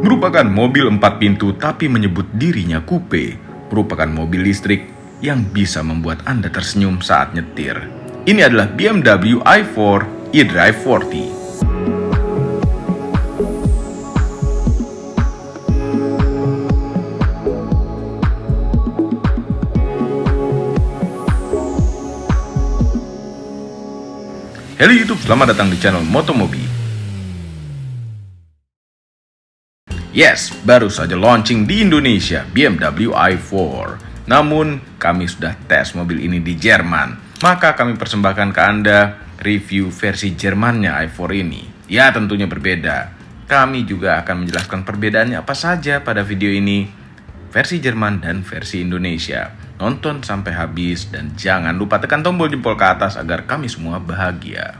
Merupakan mobil 4 pintu tapi menyebut dirinya coupe. Merupakan mobil listrik yang bisa membuat Anda tersenyum saat nyetir. Ini adalah BMW i4 eDrive 40. Halo YouTube, selamat datang di channel Motomobi. Yes, baru saja launching di Indonesia BMW i4. Namun, kami sudah tes mobil ini di Jerman. Maka kami persembahkan ke Anda review versi Jermannya i4 ini. Ya, tentunya berbeda. Kami juga akan menjelaskan perbedaannya apa saja pada video ini, versi Jerman dan versi Indonesia. Nonton sampai habis dan jangan lupa tekan tombol jempol ke atas agar kami semua bahagia.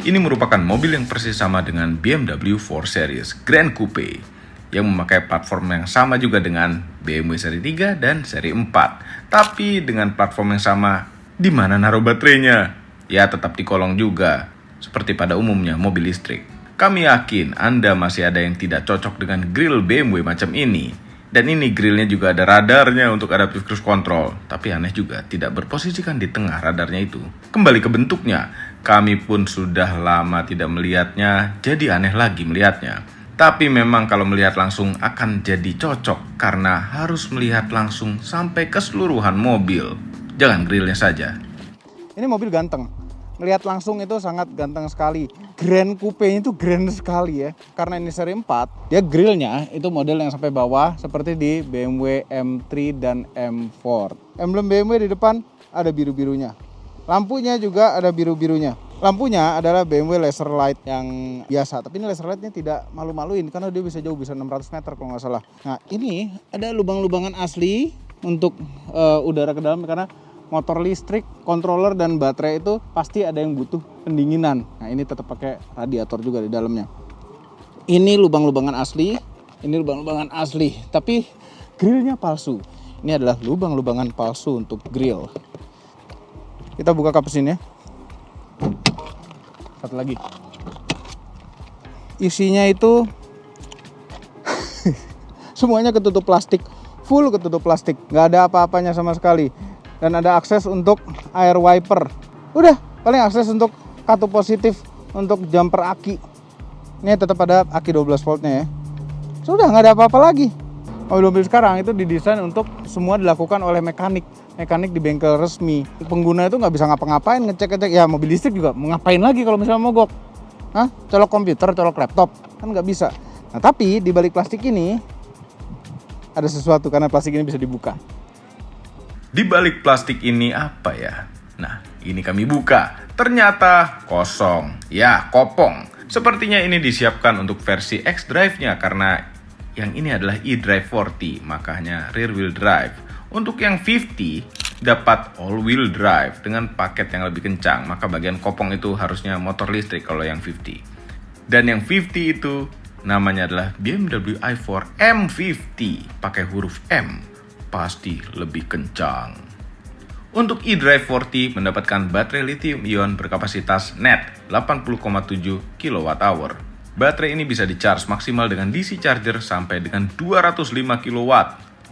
Ini merupakan mobil yang persis sama dengan BMW 4 Series Grand Coupe yang memakai platform yang sama juga dengan BMW seri 3 dan seri 4. Tapi dengan platform yang sama, di mana naruh baterainya? Ya tetap di kolong juga, seperti pada umumnya mobil listrik. Kami yakin Anda masih ada yang tidak cocok dengan grill BMW macam ini. Dan ini grillnya juga ada radarnya untuk adaptive cruise control. Tapi aneh juga tidak berposisikan di tengah radarnya itu. Kembali ke bentuknya, kami pun sudah lama tidak melihatnya, jadi aneh lagi melihatnya. Tapi memang kalau melihat langsung akan jadi cocok karena harus melihat langsung sampai keseluruhan mobil. Jangan grillnya saja. Ini mobil ganteng. Melihat langsung itu sangat ganteng sekali. Grand Coupe-nya itu grand sekali ya. Karena ini seri 4, dia grillnya itu model yang sampai bawah seperti di BMW M3 dan M4. Emblem BMW di depan ada biru-birunya. Lampunya juga ada biru-birunya. Lampunya adalah BMW laser light yang biasa. Tapi ini laser lightnya tidak malu-maluin karena dia bisa jauh, bisa 600 meter kalau nggak salah. Nah ini ada lubang-lubangan asli untuk udara ke dalam karena motor listrik, controller dan baterai itu pasti ada yang butuh pendinginan. Nah ini tetap pakai radiator juga di dalamnya. Ini lubang-lubangan asli, ini lubang-lubangan asli. Tapi grillnya palsu. Ini adalah lubang-lubangan palsu untuk grill. Kita buka kap mesinnya. Satu lagi. Isinya itu semuanya ketutup plastik, full ketutup plastik, nggak ada apa-apanya sama sekali. Dan ada akses untuk air wiper. Udah, paling akses untuk kartu positif untuk jumper aki. Ini tetap ada aki 12 voltnya ya. Sudah nggak ada apa-apa lagi. Mobil-mobil sekarang itu didesain untuk semua dilakukan oleh mekanik di bengkel resmi. Pengguna itu nggak bisa ngapa-ngapain, ngecek-ngecek. Ya mobil listrik juga mau ngapain lagi kalau misalnya mogok? Hah? Colok komputer, colok laptop? Kan nggak bisa. Nah tapi di balik plastik ini ada sesuatu karena plastik ini bisa dibuka. Di balik plastik ini apa ya? Nah, ini kami buka. Ternyata kosong. Ya, kopong. Sepertinya ini disiapkan untuk versi X-Drive-nya karena yang ini adalah eDrive 40, makanya rear wheel drive. Untuk yang 50 dapat all wheel drive dengan paket yang lebih kencang, maka bagian kopong itu harusnya motor listrik kalau yang 50. Dan yang 50 itu namanya adalah BMW i4 M50, pakai huruf M. Pasti lebih kencang. Untuk eDrive 40 mendapatkan baterai lithium ion berkapasitas net 80,7 kWh. Baterai ini bisa di-charge maksimal dengan DC charger sampai dengan 205 kW.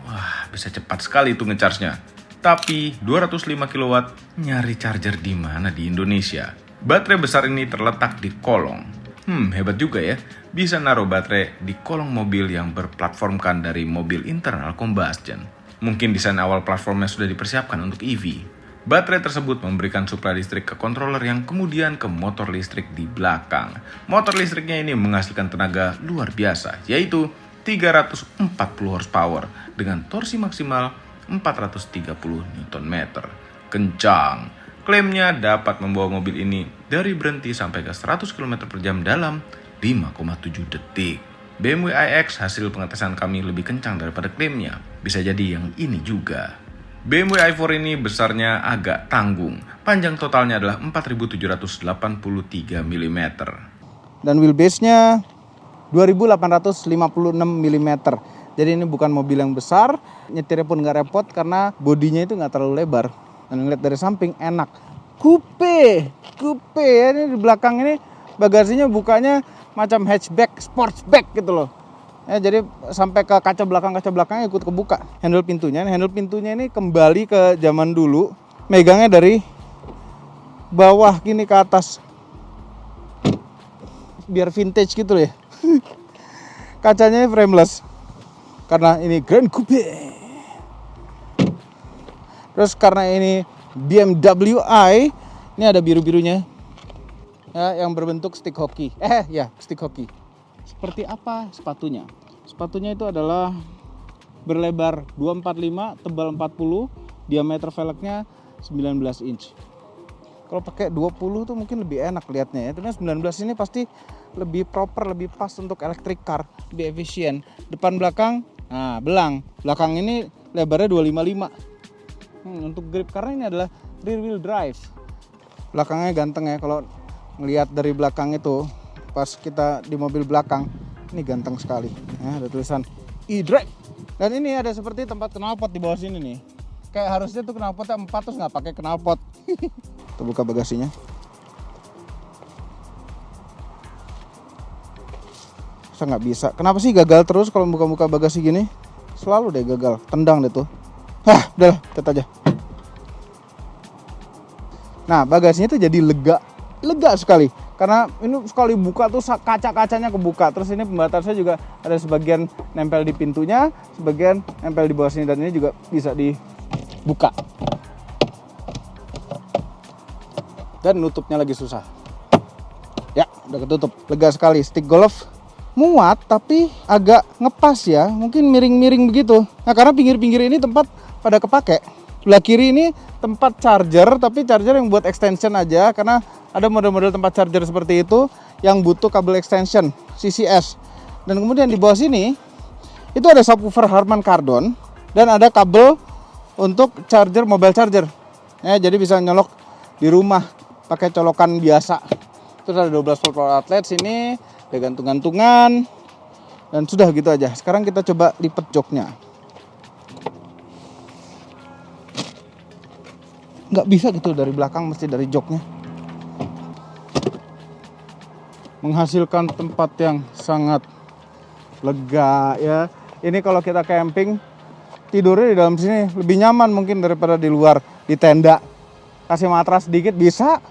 Wah, bisa cepat sekali itu nge-charge-nya. Tapi 205 kW nyari charger di mana di Indonesia? Baterai besar ini terletak di kolong. Hebat juga ya. Bisa naruh baterai di kolong mobil yang berplatformkan dari mobil internal combustion. Mungkin desain awal platformnya sudah dipersiapkan untuk EV. Baterai tersebut memberikan suplai listrik ke controller yang kemudian ke motor listrik di belakang. Motor listriknya ini menghasilkan tenaga luar biasa, yaitu 340 horsepower dengan torsi maksimal 430 Nm. Kencang. Klaimnya dapat membawa mobil ini dari berhenti sampai ke 100 km per jam dalam 5,7 detik. BMW iX hasil pengetesan kami lebih kencang daripada klaimnya. Bisa jadi yang ini juga. BMW i4 ini besarnya agak tanggung. Panjang totalnya adalah 4.783 mm. Dan wheelbase-nya 2.856 mm. Jadi ini bukan mobil yang besar. Nyetirnya pun nggak repot karena bodinya itu nggak terlalu lebar. Dan ngeliat dari samping enak. Coupe ya, ini di belakang ini bagasinya bukanya macam hatchback, sportsback gitu loh. Ya, jadi sampai ke kaca belakangnya ikut kebuka. Handle pintunya ini kembali ke zaman dulu. Megangnya dari bawah gini ke atas. Biar vintage gitu ya. Kacanya frameless. Karena ini Grand Coupe. Terus karena ini BMW i, ini ada biru-birunya. Ya, yang berbentuk stick hoki. Stick hoki. Seperti apa sepatunya? Sepatunya itu adalah berlebar 245, tebal 40, diameter velgnya 19 inch. Kalau pakai 20 tuh mungkin lebih enak lihatnya ya. Terus 19 ini pasti lebih proper, lebih pas untuk electric car, lebih efisien. Depan belakang, nah belang. Belakang ini lebarnya 255. Untuk grip karena ini adalah rear wheel drive. Belakangnya ganteng ya, kalau ngelihat dari belakang itu. Pas kita di mobil belakang, ini ganteng sekali. Ya, ada tulisan e-drive. Dan ini ada seperti tempat knalpot di bawah sini nih. Kayak harusnya tuh knalpotnya 4 terus nggak pakai knalpot. Kita buka bagasinya. Saya nggak bisa. Kenapa sih gagal terus kalau buka-buka bagasi gini? Selalu deh gagal. Tendang deh tuh. Udahlah, tet aja. Nah, bagasinya tuh jadi lega sekali. Karena ini sekali buka tuh kaca-kacanya kebuka. Terus ini pembatasnya juga ada sebagian nempel di pintunya, sebagian nempel di bawah sini, dan ini juga bisa dibuka. Dan nutupnya lagi susah. Ya, udah ketutup. Lega sekali. Stick golf muat tapi agak ngepas ya. Mungkin miring-miring begitu. Nah, karena pinggir-pinggir ini tempat pada kepake. Sebelah kiri ini tempat charger, tapi charger yang buat extension aja, karena ada model-model tempat charger seperti itu yang butuh kabel extension CCS. Dan kemudian di bawah sini itu ada subwoofer Harman Kardon dan ada kabel untuk charger, mobile charger. Ya, jadi bisa nyolok di rumah pakai colokan biasa. Terus ada 12 volt power outlet sini, ada gantung-gantungan, dan sudah gitu aja. Sekarang kita coba lipat joknya. Nggak bisa gitu dari belakang, mesti dari joknya. Menghasilkan tempat yang sangat lega ya. Ini kalau kita camping, tidurnya di dalam sini lebih nyaman mungkin daripada di luar, di tenda. Kasih matras sedikit bisa.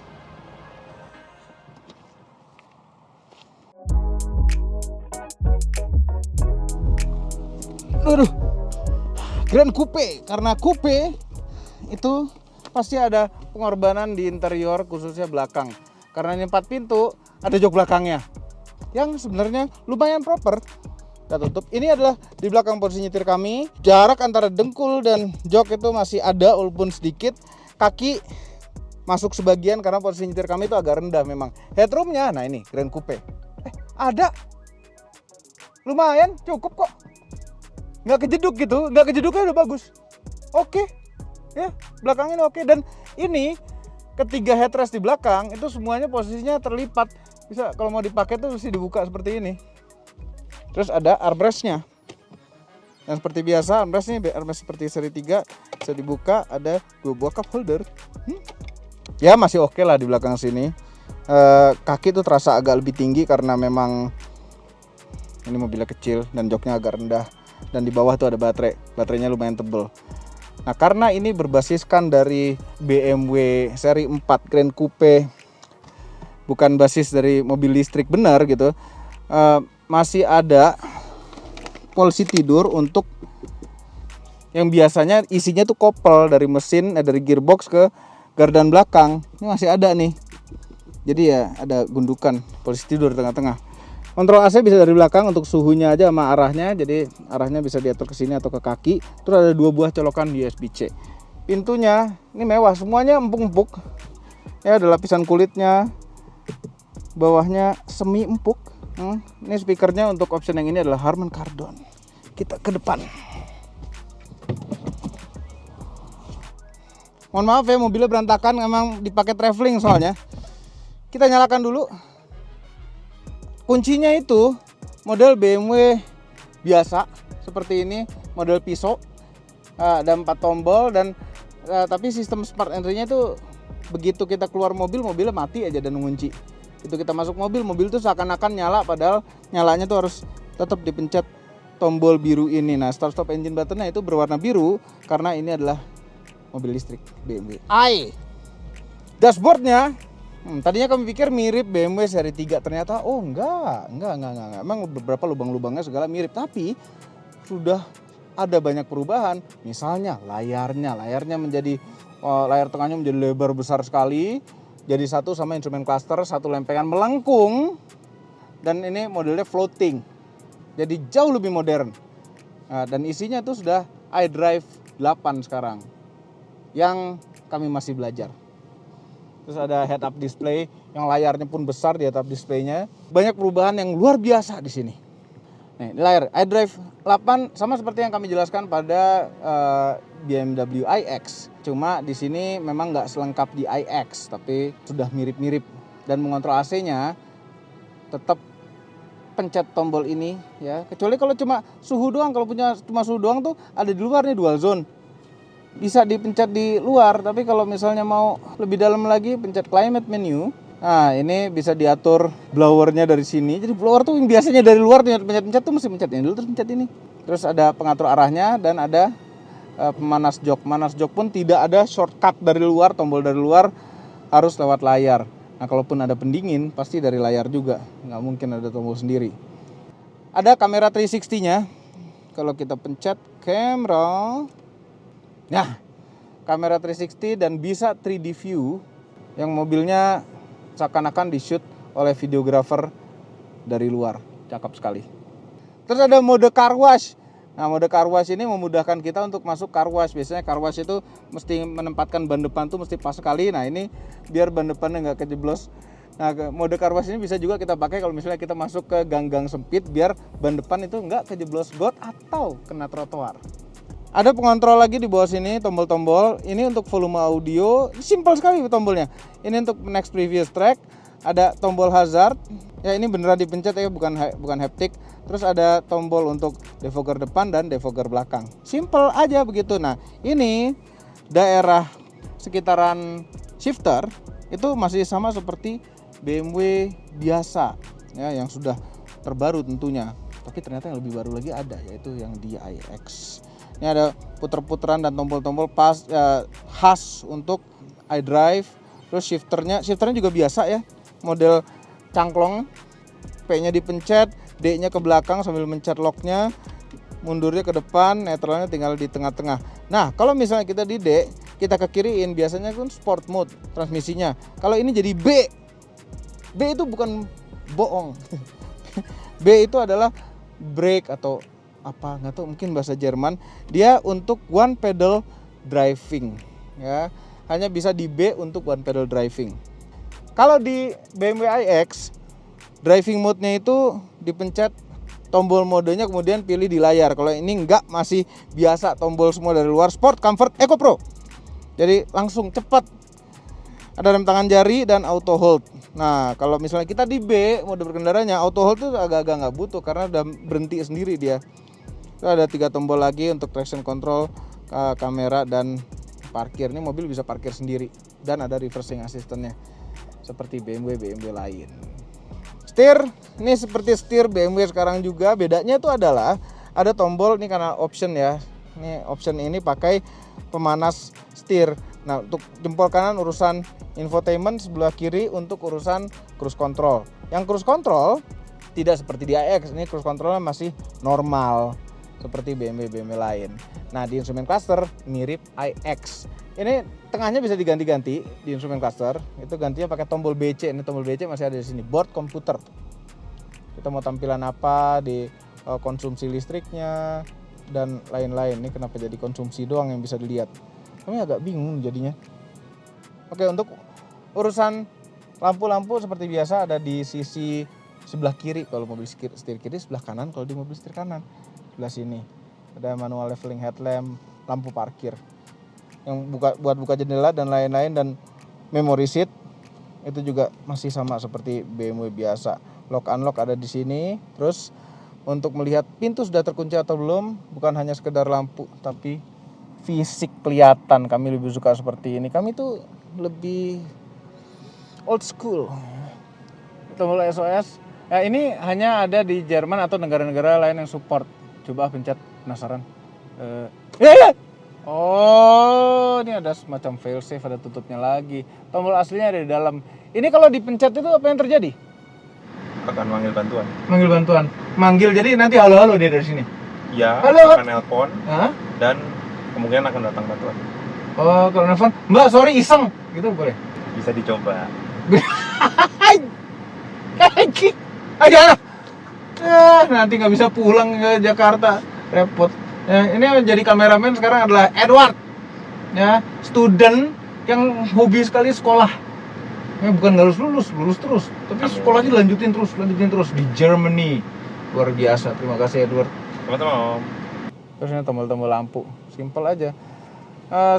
Aduh, Grand Coupe. Karena coupe itu pasti ada pengorbanan di interior, khususnya belakang. Karena ini 4 pintu, ada jok belakangnya yang sebenarnya lumayan proper. Kita tutup. Ini adalah di belakang posisi nyetir kami. Jarak antara dengkul dan jok itu masih ada walaupun sedikit. Kaki masuk sebagian karena posisi nyetir kami itu agak rendah memang. Headroomnya, nah ini Grand Coupe. Ada. Lumayan, cukup kok. Nggak kejeduk gitu, nggak kejeduknya udah bagus. Oke. Ya, belakangnya oke. Dan ini ketiga headrest di belakang itu semuanya posisinya terlipat. Bisa kalau mau dipakai tuh mesti dibuka seperti ini. Terus ada armrestnya. Dan seperti biasa armrest ini armrest seperti seri 3 bisa dibuka, ada 2 buah cup holder. Ya masih oke lah di belakang sini. Kaki tuh terasa agak lebih tinggi karena memang ini mobilnya kecil dan joknya agak rendah. Dan di bawah tuh ada baterainya lumayan tebel. Nah, karena ini berbasiskan dari BMW seri 4 Grand Coupe, bukan basis dari mobil listrik benar gitu, masih ada polisi tidur untuk yang biasanya isinya tuh kopel dari mesin, dari gearbox ke gardan belakang. Ini masih ada nih. Jadi ya ada gundukan polisi tidur tengah-tengah. Kontrol AC bisa dari belakang untuk suhunya aja sama arahnya. Jadi arahnya bisa diatur ke sini atau ke kaki. Terus ada 2 buah colokan USB-C. Pintunya ini mewah, semuanya empuk-empuk. Ya ada lapisan kulitnya. Bawahnya semi empuk. Ini speakernya untuk option yang ini adalah Harman Kardon. Kita ke depan. Mohon maaf ya, mobilnya berantakan, memang dipakai traveling soalnya. Kita nyalakan dulu. Kuncinya itu model BMW biasa seperti ini, model pisau. Ada 4 tombol dan tapi sistem smart entry-nya itu begitu kita keluar mobil, mobilnya mati aja dan ngunci. Itu kita masuk mobil, mobil tuh seakan-akan nyala, padahal nyalanya tuh harus tetap dipencet tombol biru ini. Nah, start stop engine buttonnya itu berwarna biru karena ini adalah mobil listrik BMW i. Dashboardnya, tadinya kami pikir mirip BMW seri 3, ternyata enggak. Emang beberapa lubang-lubangnya segala mirip, tapi sudah ada banyak perubahan. Misalnya layarnya menjadi layar tengahnya menjadi lebar besar sekali, jadi satu sama instrumen cluster, satu lempengan melengkung, dan ini modelnya floating, jadi jauh lebih modern. Nah, dan isinya itu sudah iDrive 8 sekarang, yang kami masih belajar. Terus ada head up display yang layarnya pun besar di head up displaynya. Banyak perubahan yang luar biasa di sini. Nih, di layar iDrive 8 sama seperti yang kami jelaskan pada BMW iX. Cuma di sini memang nggak selengkap di iX, tapi sudah mirip-mirip. Dan mengontrol AC-nya tetap pencet tombol ini ya. Kecuali kalau cuma suhu doang, kalau punya cuma suhu doang tuh ada di luar nih, dual zone. Bisa dipencet di luar, tapi kalau misalnya mau lebih dalam lagi pencet climate menu. Nah, ini bisa diatur blowernya dari sini. Jadi blower tuh yang biasanya dari luar pencet-pencet tuh mesti pencet ini dulu terus pencet ini. Terus ada pengatur arahnya dan ada pemanas jok. Pemanas jok pun tidak ada shortcut dari luar, tombol dari luar, harus lewat layar. Nah, kalaupun ada pendingin pasti dari layar juga, nggak mungkin ada tombol sendiri. Ada kamera 360-nya. Kalau kita pencet kamera, nah, kamera 360 dan bisa 3D view yang mobilnya seakan-akan di-shoot oleh videographer dari luar. Cakep sekali. Terus ada mode car wash. Nah, mode car wash ini memudahkan kita untuk masuk car wash. Biasanya car wash itu mesti menempatkan ban depan tuh mesti pas sekali. Nah, ini biar ban depannya nggak kejeblos. Nah, mode car wash ini bisa juga kita pakai kalau misalnya kita masuk ke gang-gang sempit biar ban depan itu nggak kejeblos got atau kena trotoar. Ada pengontrol lagi di bawah sini, tombol-tombol. Ini untuk volume audio, simpel sekali tombolnya. Ini untuk next previous track. Ada tombol hazard. Ya, ini beneran dipencet ya, bukan haptic. Terus ada tombol untuk defogger depan dan defogger belakang. Simple aja begitu. Nah, ini daerah sekitaran shifter itu masih sama seperti BMW biasa ya, yang sudah terbaru tentunya. Tapi ternyata yang lebih baru lagi ada, yaitu yang di iX. Ini ada puter-puteran dan tombol-tombol khas untuk iDrive. Terus shifternya juga biasa ya, model cangklong. P-nya dipencet, D-nya ke belakang sambil mencet lock-nya, mundurnya ke depan, neutralnya tinggal di tengah-tengah. Nah, kalau misalnya kita di D, kita ke kiriin, biasanya kan sport mode transmisinya. Kalau ini jadi B. B itu bukan bohong. B itu adalah brake atau apa, nggak tahu, mungkin bahasa Jerman. Dia untuk one pedal driving ya, hanya bisa di B untuk one pedal driving. Kalau di BMW iX driving mode-nya itu dipencet tombol modenya kemudian pilih di layar. Kalau ini enggak, masih biasa tombol semua dari luar. Sport, Comfort, Eco Pro. Jadi langsung cepat. Ada rem tangan jari dan auto hold. Nah, kalau misalnya kita di B mode berkendaranya, auto hold itu agak-agak nggak butuh karena udah berhenti sendiri dia. Itu ada 3 tombol lagi untuk traction control, kamera dan parkir. Ini mobil bisa parkir sendiri dan ada reversing assistance-nya seperti BMW lain. Setir, ini seperti setir BMW sekarang juga. Bedanya itu adalah ada tombol ini karena option ya. Ini option ini pakai pemanas setir. Nah, untuk jempol kanan urusan infotainment, sebelah kiri untuk urusan cruise control. Yang cruise control tidak seperti di iX, ini cruise controlnya masih normal seperti BMW lain. Nah, di instrumen cluster mirip iX. Ini tengahnya bisa diganti-ganti di instrumen cluster. Itu gantinya pakai tombol BC. Ini tombol BC masih ada di sini. Board computer. Kita mau tampilan apa di konsumsi listriknya dan lain-lain. Ini kenapa jadi konsumsi doang yang bisa dilihat? Kami agak bingung jadinya. Oke, untuk urusan lampu-lampu seperti biasa ada di sisi sebelah kiri. Kalau mobil setir kiri, sebelah kanan. Kalau di mobil setir kanan, sebelah sini. Ada manual leveling headlamp, lampu parkir yang buat buka jendela dan lain-lain, dan memory seat itu juga masih sama seperti BMW biasa. Lock unlock ada di sini. Terus untuk melihat pintu sudah terkunci atau belum, bukan hanya sekedar lampu tapi fisik kelihatan. Kami lebih suka seperti ini. Kami tuh lebih old school. Tombol SOS. Nah, ini hanya ada di Jerman atau negara-negara lain yang support. Coba pencet, penasaran. Ya. Oh, ini ada semacam failsafe, ada tutupnya lagi. Tombol aslinya ada di dalam. Ini kalau dipencet itu apa yang terjadi? Akan manggil bantuan. Manggil bantuan. Manggil, jadi nanti halo-halo dia dari sini. Ya, Halo. akan nelpon Hah? dan kemungkinan akan datang bantuan. Oh, kalau nelfon, Mbak, sorry iseng. Gitu boleh. Bisa dicoba. Aja. Nanti nggak bisa pulang ke Jakarta, repot. Ya, ini yang jadi kameramen sekarang adalah Edward, ya, student yang hobi sekali sekolah. Ya, bukan nggak lulus terus, tapi sekolahnya lanjutin terus di Germany. Luar biasa, terima kasih Edward. Teman-teman. Terus ini tombol-tombol lampu, simple aja.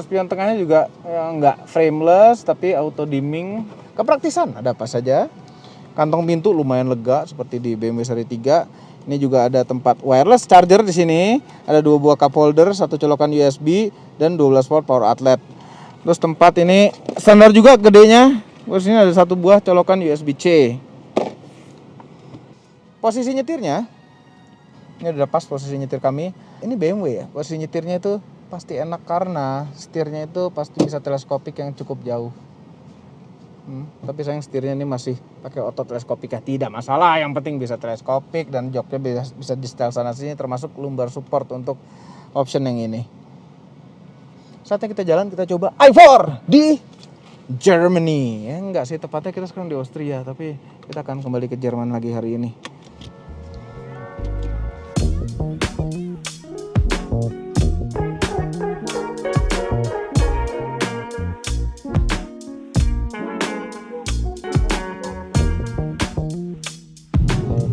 Spion tengahnya juga nggak frameless, tapi auto dimming. Kepraktisan, ada apa saja. Kantong pintu lumayan lega seperti di BMW seri 3. Ini juga ada tempat wireless charger di sini. Ada 2 buah cup holder, 1 colokan USB dan 12 volt power outlet. Terus tempat ini standar juga gedenya. Terus ini ada 1 buah colokan USB-C. Posisi nyetirnya, ini udah pas posisi nyetir kami. Ini BMW ya. Posisi nyetirnya itu pasti enak karena setirnya itu pasti bisa teleskopik yang cukup jauh. Tapi sayang setirnya ini masih pakai otot teleskopik ya, tidak masalah, yang penting bisa teleskopik dan joknya bisa di setel sana sini, termasuk lumbar support untuk option yang ini. Saatnya kita jalan, kita coba i4 di Germany. Ya enggak sih, tepatnya kita sekarang di Austria, tapi kita akan kembali ke Jerman lagi hari ini.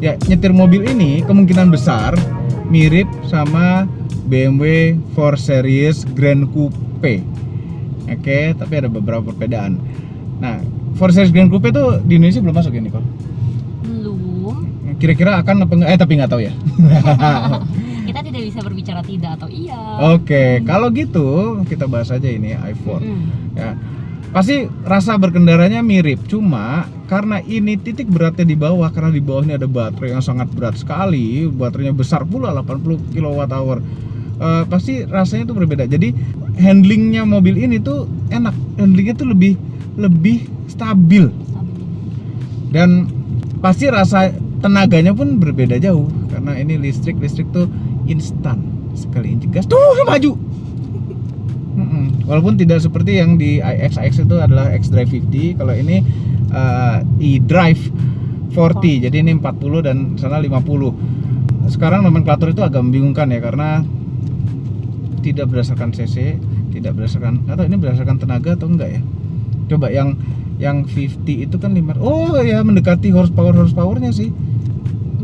Ya, nyetir mobil ini kemungkinan besar mirip sama BMW 4 Series Grand Coupe. Oke, tapi ada beberapa perbedaan. Nah, 4 Series Grand Coupe itu di Indonesia belum masuk ya, Nicole? Belum. Kira-kira akan apa enggak? Tapi nggak tahu ya. Kita tidak bisa berbicara tidak atau iya. Oke, kalau gitu kita bahas aja ini i4. Ya. Pasti rasa berkendaranya mirip, cuma karena ini titik beratnya di bawah, karena di bawah ini ada baterai yang sangat berat sekali, baterainya besar pula 80 kWh. Pasti rasanya itu berbeda. Jadi handlingnya mobil ini tuh enak, handlingnya tuh lebih stabil. Dan pasti rasa tenaganya pun berbeda jauh, karena ini listrik tuh instan, sekali injek gas tuh maju. Walaupun tidak seperti yang di iX itu adalah xDrive 50, kalau ini eDrive 40, jadi ini 40 dan sana 50. Sekarang nomenklatur itu agak membingungkan ya, karena tidak berdasarkan cc, tidak berdasarkan, atau ini berdasarkan tenaga atau enggak ya. Coba yang 50 itu kan 5, oh ya mendekati horsepowernya sih.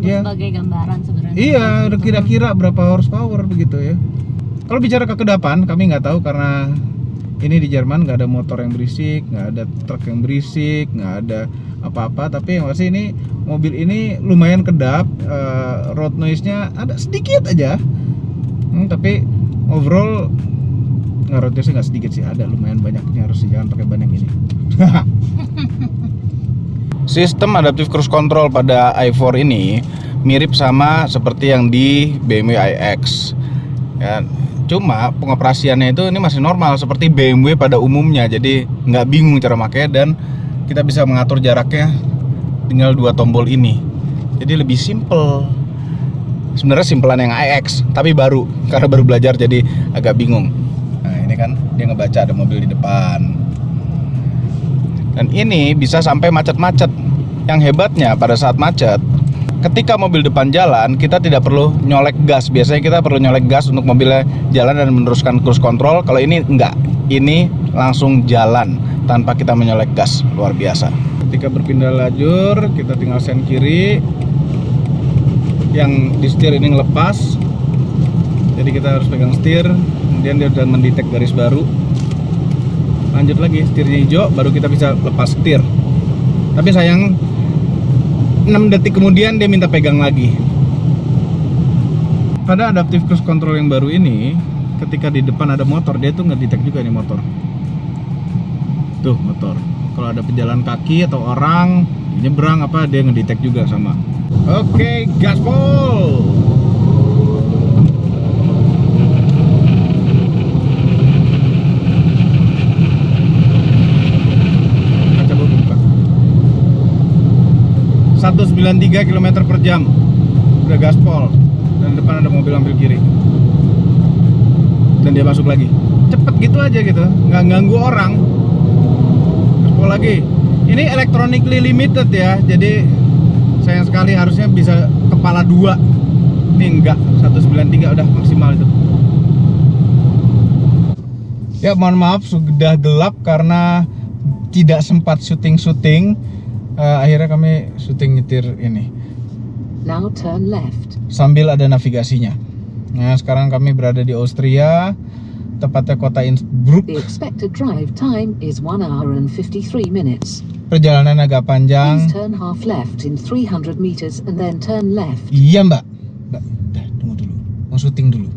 Ya. Sebagai gambaran sebenarnya. Iya, udah kira-kira berapa horsepower begitu ya. Kalau bicara kekedapan, kami nggak tahu karena ini di Jerman nggak ada motor yang berisik, nggak ada truk yang berisik, nggak ada apa-apa. Tapi yang pasti ini mobil ini lumayan kedap, road noise-nya ada sedikit aja. Tapi overall road noise-nya nggak sedikit sih, ada lumayan banyaknya, harus jangan pakai ban yang ini. Sistem adaptive cruise control pada i4 ini mirip sama seperti yang di BMW iX. Ya, cuma pengoperasiannya itu ini masih normal seperti BMW pada umumnya, jadi nggak bingung cara makanya dan kita bisa mengatur jaraknya tinggal 2 tombol ini, jadi lebih simple. Sebenarnya simpelan yang iX tapi baru, karena baru belajar jadi agak bingung. Nah ini kan dia ngebaca ada mobil di depan, dan ini bisa sampai macet-macet. Yang hebatnya pada saat macet, ketika mobil depan jalan, kita tidak perlu nyolek gas. Biasanya kita perlu nyolek gas untuk mobilnya jalan dan meneruskan cruise control. Kalau ini enggak, ini langsung jalan tanpa kita menyolek gas. Luar biasa. Ketika berpindah lajur, kita tinggal sen kiri. Yang di setir ini ngelepas, jadi kita harus pegang setir. Kemudian dia sudah mendetek garis baru. Lanjut lagi, setirnya hijau, baru kita bisa lepas setir. Tapi sayang, 6 detik kemudian dia minta pegang lagi. Pada adaptive cruise control yang baru ini, ketika di depan ada motor, dia tuh ngedetek juga nih motor. Tuh motor. Kalau ada pejalan kaki atau orang nyebrang apa, dia ngedetek juga sama. Oke, gaspol. 193 km per jam. Udah gaspol. Dan depan ada mobil ambil kiri. Dan dia masuk lagi. Cepet gitu aja gitu, nggak ganggu orang. Gaspol lagi. Ini electronically limited ya, jadi sayang sekali harusnya bisa kepala 2. Ini enggak, 193 udah maksimal itu. Ya mohon maaf sudah gelap karena tidak sempat syuting. Akhirnya kami syuting nyetir ini. Now turn left. Sambil ada navigasinya. Nah sekarang kami berada di Austria, tepatnya kota Innsbruck. The expected drive time is 1 hour and 53 minutes. Perjalanan agak panjang. Please turn half left in 300 meters and then turn left. Iya mbak, tunggu dulu, mau syuting dulu.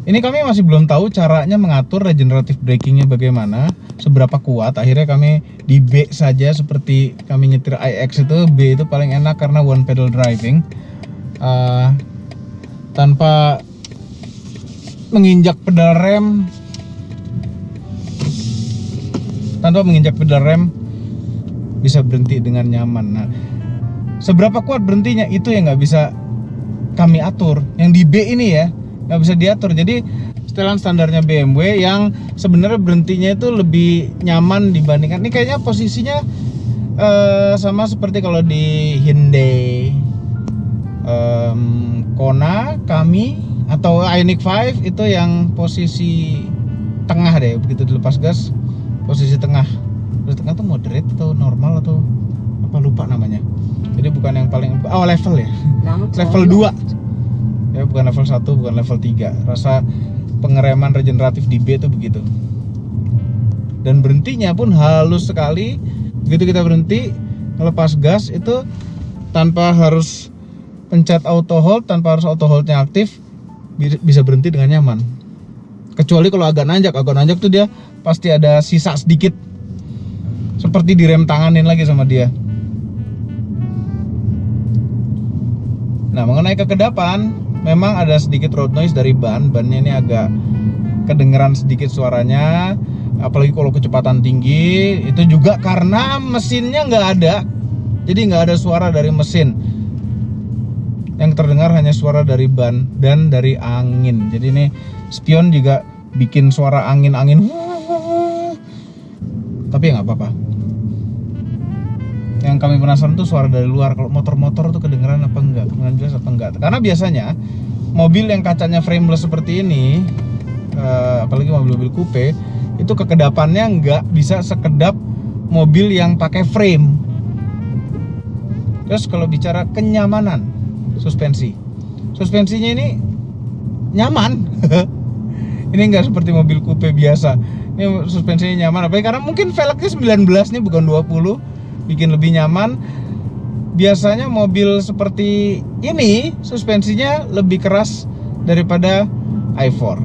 Ini kami masih belum tahu caranya mengatur regenerative brakingnya bagaimana, seberapa kuat. Akhirnya kami di B saja, seperti kami nyetir iX itu. B itu paling enak karena one pedal driving, tanpa menginjak pedal rem. Bisa berhenti dengan nyaman. Nah, seberapa kuat berhentinya itu yang nggak bisa kami atur. Yang di B ini ya nggak bisa diatur. Jadi setelan standarnya BMW yang sebenarnya berhentinya itu lebih nyaman dibandingkan. Ini kayaknya posisinya sama seperti kalau di Hyundai Kona, Kami atau Ioniq 5 itu yang posisi tengah deh. Begitu dilepas gas posisi tengah. Terus tengah tuh moderate atau normal atau apa, lupa namanya. Jadi bukan yang paling level ya. Level 2. Ya bukan level 1, bukan level 3. Rasa pengereman regeneratif di B itu begitu. Dan berhentinya pun halus sekali. Begitu kita berhenti, ngelepas gas itu tanpa harus pencet auto hold, tanpa harus auto holdnya aktif, bisa berhenti dengan nyaman. Kecuali kalau agak nanjak tuh dia pasti ada sisa sedikit, seperti direm tanganin lagi sama dia. Nah mengenai kekedapan, memang ada sedikit road noise dari bannya ini agak kedengeran sedikit suaranya, apalagi kalau kecepatan tinggi. Itu juga karena mesinnya nggak ada, jadi nggak ada suara dari mesin. Yang terdengar hanya suara dari ban dan dari angin. Jadi ini spion juga bikin suara angin-angin, tapi nggak apa-apa. Yang kami penasaran tuh suara dari luar. Kalau motor-motor tuh kedengeran apa enggak, kedengeran jelas apa enggak. Karena biasanya mobil yang kacanya frameless seperti ini, apalagi mobil-mobil coupe, itu kekedapannya nggak bisa sekedap mobil yang pakai frame. Terus kalau bicara kenyamanan suspensinya ini nyaman. Ini nggak seperti mobil coupe biasa. Ini suspensinya nyaman, apalagi karena mungkin velgnya 19 nih bukan 20, bikin lebih nyaman. Biasanya mobil seperti ini suspensinya lebih keras daripada i4.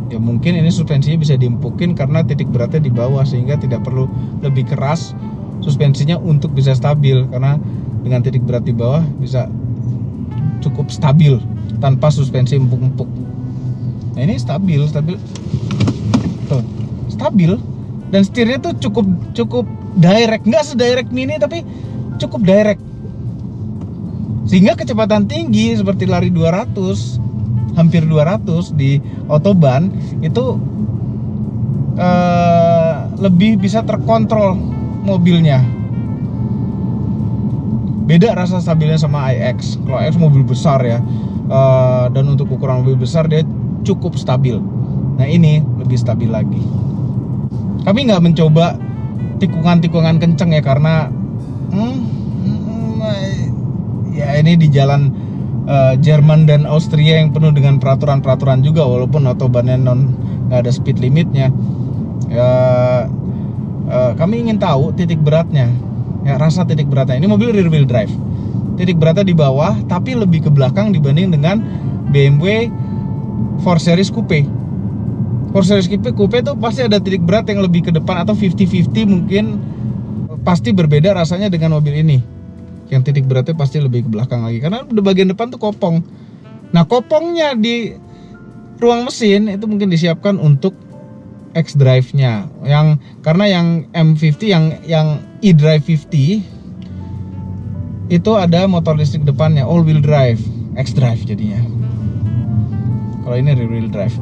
Ya mungkin ini suspensinya bisa diempukin karena titik beratnya di bawah, sehingga tidak perlu lebih keras suspensinya untuk bisa stabil, karena dengan titik berat di bawah bisa cukup stabil tanpa suspensi empuk-empuk. Nah ini stabil tuh, stabil, dan setirnya tuh cukup direct, nggak sedirect Mini tapi cukup direct, sehingga kecepatan tinggi seperti lari 200, hampir 200 di autobahn itu lebih bisa terkontrol mobilnya. Beda rasa stabilnya sama iX. Kalau iX mobil besar ya, dan untuk ukuran mobil besar dia cukup stabil. Nah ini lebih stabil lagi. Kami nggak mencoba tikungan kenceng ya, karena ya ini di jalan Jerman dan Austria yang penuh dengan peraturan juga, walaupun autobahnnya nggak ada speed limitnya. Ya kami ingin tahu titik beratnya, ya rasa titik beratnya. Ini mobil rear wheel drive, titik beratnya di bawah tapi lebih ke belakang dibanding dengan BMW 4 Series Coupe. 4 Series Coupe itu pasti ada titik berat yang lebih ke depan atau 50-50 mungkin, pasti berbeda rasanya dengan mobil ini. Yang titik beratnya pasti lebih ke belakang lagi, karena di bagian depan tuh kopong. Nah kopongnya di ruang mesin itu mungkin disiapkan untuk X-Drive-nya, karena yang M50 yang eDrive 50 itu ada motor listrik depannya, all wheel drive, X-Drive jadinya. Kalau ini rear wheel drive.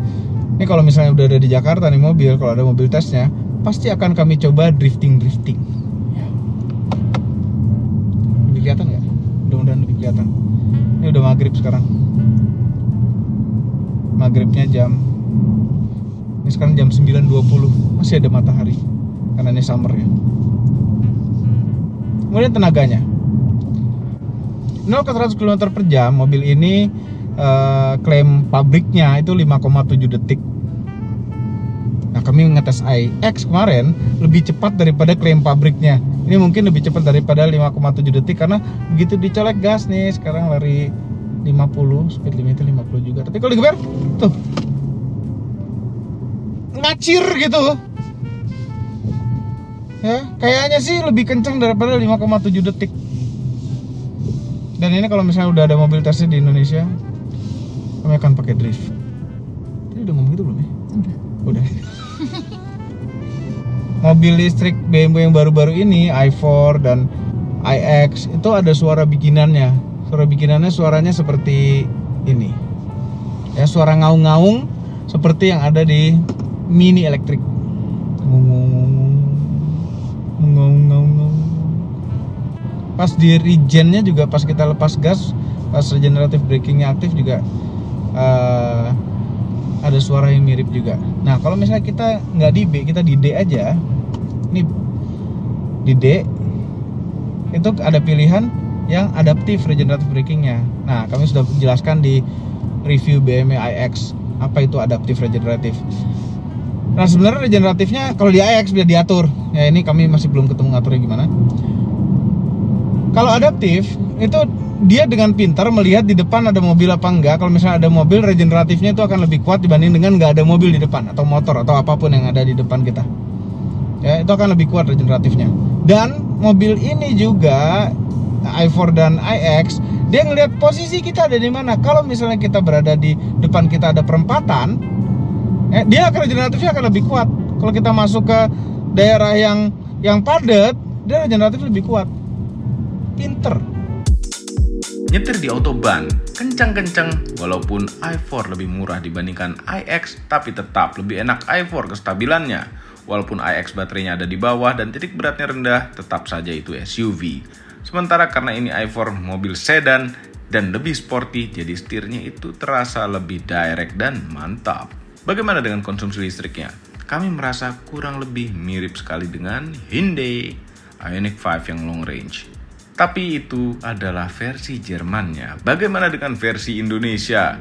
Ini kalau misalnya udah ada di Jakarta nih mobil, kalau ada mobil tesnya, pasti akan kami coba drifting. Ya. Lebih kelihatan nggak? Mudah-mudahan lebih kelihatan. Ini udah maghrib sekarang. Maghribnya ini sekarang jam 9.20, masih ada matahari karena ini summer ya. Kemudian tenaganya 0 ke 100 km per jam, mobil ini klaim pabriknya itu 5,7 detik. Nah, kami ngetes iX kemarin lebih cepat daripada klaim pabriknya. Ini mungkin lebih cepat daripada 5,7 detik karena begitu dicolek gas nih, sekarang lari 50, speed limitnya 50 juga. Tapi kalau digeber, tuh ngacir gitu. Ya, kayaknya sih lebih kencang daripada 5,7 detik. Dan ini kalau misalnya udah ada mobil tesnya di Indonesia, kami akan pakai drift. Tadi udah ngomong gitu belum ya? Udah. Mobil listrik BMW yang baru-baru ini, i4 dan iX, itu ada suara bikinannya. Suara bikinannya suaranya seperti ini. Ya, suara ngaung-ngaung seperti yang ada di Mini elektrik. Pas di regennya juga, pas kita lepas gas, pas regenerative brakingnya aktif juga ada suara yang mirip juga. Nah, kalau misalnya kita nggak di B, kita di D aja. Ini di D itu ada pilihan yang adaptif regenerative brakingnya. Nah, kami sudah jelaskan di review BMW iX apa itu adaptif regeneratif. Nah, sebenarnya regeneratifnya kalau di iX bisa diatur. Ya, ini kami masih belum ketemu ngaturnya gimana. Kalau adaptif itu dia dengan pintar melihat di depan ada mobil apa enggak. Kalau misalnya ada mobil, regeneratifnya itu akan lebih kuat dibanding dengan nggak ada mobil di depan, atau motor atau apapun yang ada di depan kita. Ya, itu akan lebih kuat regeneratifnya. Dan mobil ini juga i4 dan iX, dia ngelihat posisi kita ada di mana. Kalau misalnya kita berada di depan kita ada perempatan, dia akan regeneratifnya akan lebih kuat. Kalau kita masuk ke daerah yang padat, dia regeneratif lebih kuat. Pinter. Nyetir di autobahn, kencang-kencang, walaupun i4 lebih murah dibandingkan iX, tapi tetap lebih enak i4 kestabilannya. Walaupun iX baterainya ada di bawah dan titik beratnya rendah, tetap saja itu SUV. Sementara karena ini i4 mobil sedan dan lebih sporty, jadi setirnya itu terasa lebih direct dan mantap. Bagaimana dengan konsumsi listriknya? Kami merasa kurang lebih mirip sekali dengan Hyundai Ioniq 5 yang long range. Tapi itu adalah versi Jermannya. Bagaimana dengan versi Indonesia?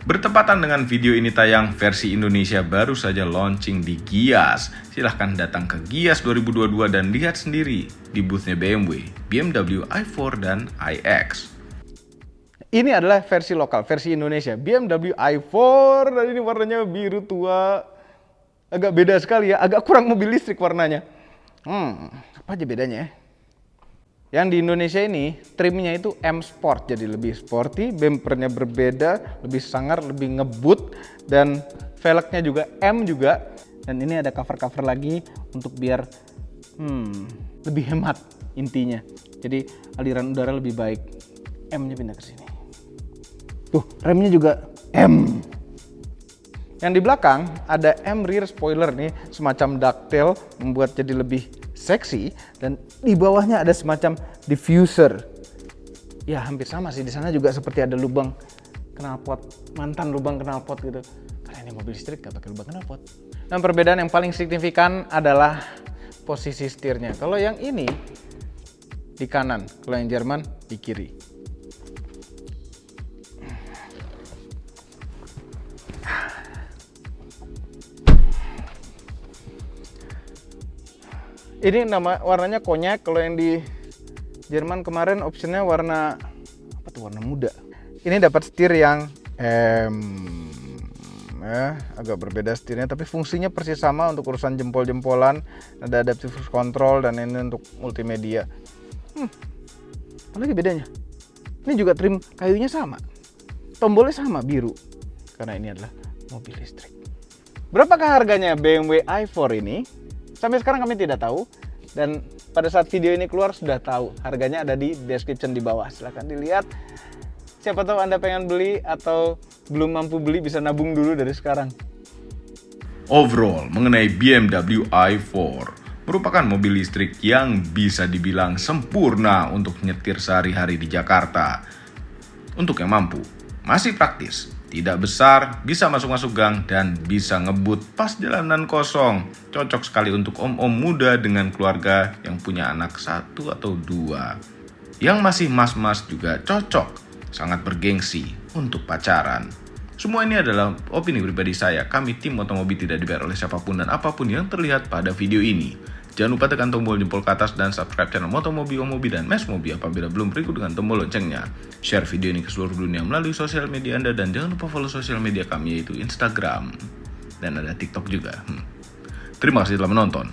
Bertepatan dengan video ini tayang, versi Indonesia baru saja launching di Gias. Silahkan datang ke Gias 2022 dan lihat sendiri di boothnya BMW i4 dan iX. Ini adalah versi lokal, versi Indonesia, BMW i4, dan ini warnanya biru tua. Agak beda sekali ya, agak kurang mobil listrik warnanya. Apa aja bedanya ya? Yang di Indonesia ini, trimnya itu M Sport, jadi lebih sporty, bumpernya berbeda, lebih sangar, lebih ngebut, dan velgnya juga M juga. Dan ini ada cover-cover lagi untuk biar lebih hemat intinya. Jadi aliran udara lebih baik. M-nya pindah ke sini. Tuh, remnya juga M. Yang di belakang ada M rear spoiler nih, semacam ducktail, membuat jadi lebih seksi, dan di bawahnya ada semacam diffuser. Ya, hampir sama sih, di sana juga seperti ada lubang knalpot, mantan lubang knalpot gitu. Karena ini mobil listrik gak pakai lubang knalpot. Dan perbedaan yang paling signifikan adalah posisi setirnya. Kalau yang ini di kanan, kalau yang Jerman di kiri. Ini warnanya konyak. Kalau yang di Jerman kemarin optionnya warna apa tuh, warna muda. Ini dapat setir yang agak berbeda setirnya, tapi fungsinya persis sama untuk urusan jempol-jempolan. Ada adaptive cruise control dan ini untuk multimedia. Apa lagi bedanya? Ini juga trim kayunya sama, tombolnya sama, biru, karena ini adalah mobil listrik. Berapakah harganya BMW i4 ini? Sampai sekarang kami tidak tahu, dan pada saat video ini keluar sudah tahu. Harganya ada di description di bawah. Silahkan dilihat. Siapa tahu Anda pengen beli atau belum mampu beli bisa nabung dulu dari sekarang. Overall, mengenai BMW i4 merupakan mobil listrik yang bisa dibilang sempurna untuk nyetir sehari-hari di Jakarta. Untuk yang mampu, masih praktis, tidak besar, bisa masuk-masuk gang, dan bisa ngebut pas jalanan kosong. Cocok sekali untuk om-om muda dengan keluarga yang punya anak 1 atau 2. Yang masih mas-mas juga cocok, sangat bergengsi untuk pacaran. Semua ini adalah opini pribadi saya. Kami tim Motomobi tidak dibayar oleh siapapun dan apapun yang terlihat pada video ini. Jangan lupa tekan tombol jempol ke atas dan subscribe channel Motomobi, Omobi, dan Mesmobi apabila belum berikut dengan tombol loncengnya. Share video ini ke seluruh dunia melalui sosial media Anda dan jangan lupa follow sosial media kami yaitu Instagram dan ada TikTok juga. Terima kasih telah menonton.